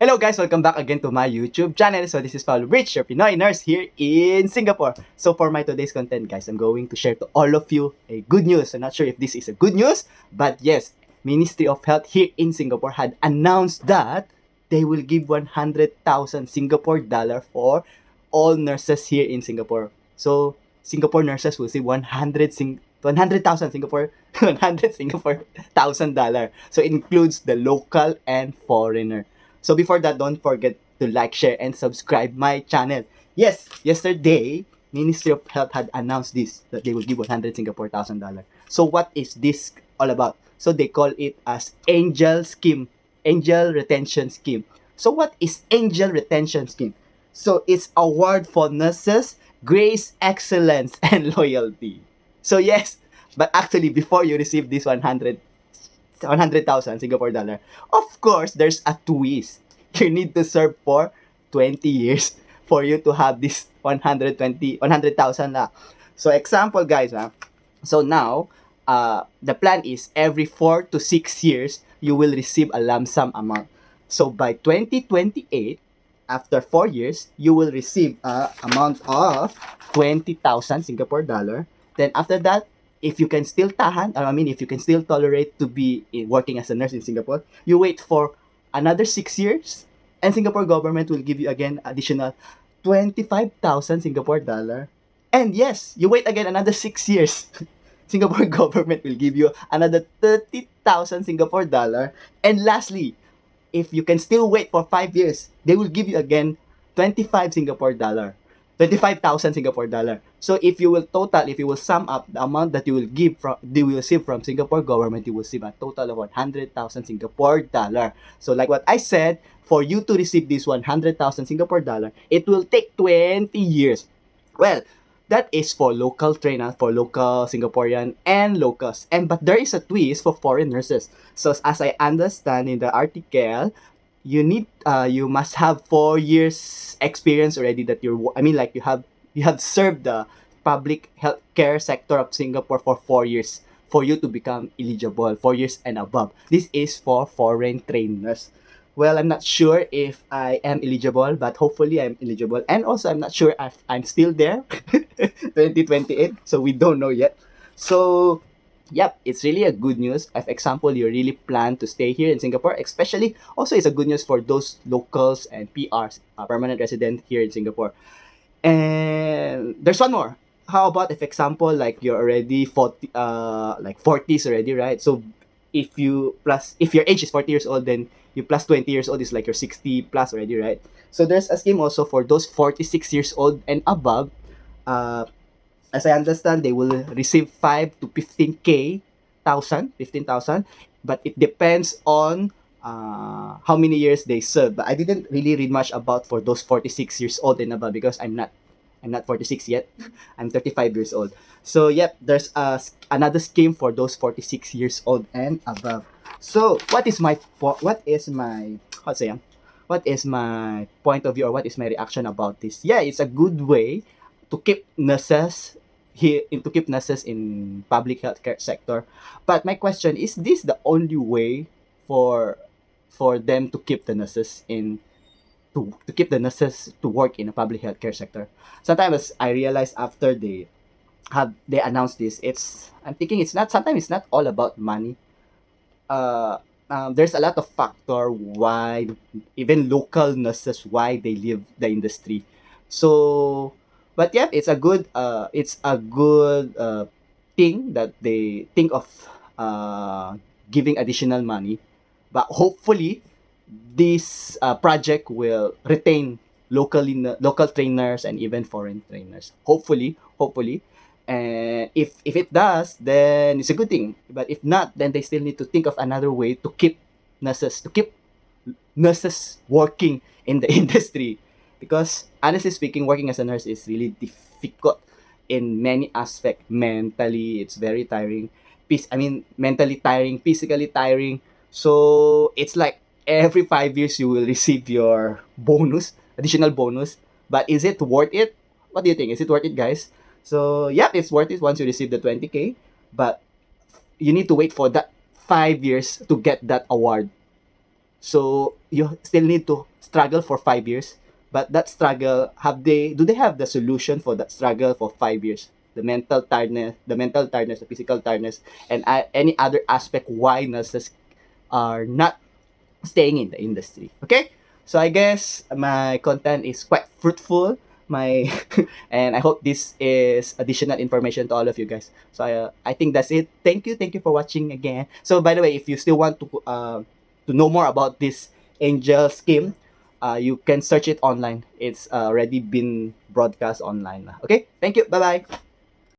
Hello guys, welcome back again to my YouTube channel. So this is Paulo Bridge, your Pinoy nurse here in Singapore. So for my today's content guys, I'm going to share to all of you a good news. I'm not sure if this is a good news, but yes, Ministry of Health here in Singapore had announced that they will give 100,000 Singapore dollar for all nurses here in Singapore. So Singapore nurses will see 100,000 Singapore 100 Singapore thousand dollar. So it includes the local and foreigner. So before that, don't forget to like, share, and subscribe my channel. Yes, yesterday, Ministry of Health had announced this, that they will give 100 Singapore thousand dollar. So what is this all about? So they call it as Angel Scheme, Angel Retention Scheme. So what is Angel Retention Scheme? So it's award for nurses, grace, excellence, and loyalty. So yes, but actually before you receive this 100,000 Singapore dollar. Of course, there's a twist. You need to serve for 20 years for you to have this 100,000 lah. So example guys, so now the plan is every 4 to 6 years you will receive a lump sum amount. So by 2028, after 4 years, you will receive a amount of 20,000 Singapore dollar. Then after that, if you can still tahan, or I mean, if you can still tolerate to be working as a nurse in Singapore, you wait for another 6 years, and Singapore government will give you again additional 25,000 Singapore dollar. And yes, you wait again another 6 years. Singapore government will give you another 30,000 Singapore dollar. And lastly, if you can still wait for 5 years, they will give you again 25 Singapore dollar. 25,000 Singapore dollar. So if you will sum up the amount that you will receive from Singapore government, you will receive a total of 100,000 Singapore dollar. So like what I said, for you to receive this 100,000 Singapore dollar, it will take 20 years. Well, that is for local trainers, for local Singaporean and locals. But there is a twist for foreign nurses. So as I understand in the article, you must have 4 years experience already that you have served the public healthcare sector of Singapore for 4 years for you to become eligible, 4 years and above. This is for foreign trainers. Well, I'm not sure if I am eligible, but hopefully I'm eligible. And also, I'm not sure if I'm still there, 2028. So we don't know yet. So, yep, it's really a good news. If example, you really plan to stay here in Singapore, especially also it's a good news for those locals and PRs, permanent resident here in Singapore. And there's one more. How about if example like you're already 40 like 40s already, right? So if your age is 40 years old, then you plus 20 years old is like you're 60 plus already, right? So there's a scheme also for those 46 years old and above. Uh, as I understand, they will receive 5 to 15k thousand, 15,000, but it depends on how many years they serve. But I didn't really read much about for those 46 years old and above because I'm not 46 yet. I'm 35 years old. So yep, there's another scheme for those 46 years old and above. So how to say, what is my point of view, or what is my reaction about this? Yeah, it's a good way to keep nurses in public healthcare sector. But my question is this the only way for them to keep the nurses to keep the nurses to work in a public healthcare sector? Sometimes I realize after they announced this, I'm thinking it's not all about money. There's a lot of factor why even local nurses, why they leave the industry. So, but yeah, it's a good thing that they think of giving additional money. But hopefully, this project will retain local trainers and even foreign trainers. Hopefully, and if it does, then it's a good thing. But if not, then they still need to think of another way to keep nurses working in the industry. Because honestly speaking, working as a nurse is really difficult in many aspects. Mentally, it's very tiring. Mentally tiring, physically tiring. So it's like every 5 years you will receive your additional bonus. But is it worth it? What do you think? Is it worth it, guys? So, yeah, it's worth it once you receive the 20k, but you need to wait for that 5 years to get that award. So you still need to struggle for 5 years. But that struggle, do they have the solution for that struggle for 5 years? The physical tiredness, and any other aspect why nurses are not staying in the industry. Okay? So I guess my content is quite fruitful. My and I hope this is additional information to all of you guys. So I think that's it. Thank you for watching again. So by the way, if you still want to know more about this angel scheme, you can search it online. It's already been broadcast online. Okay, thank you. Bye bye.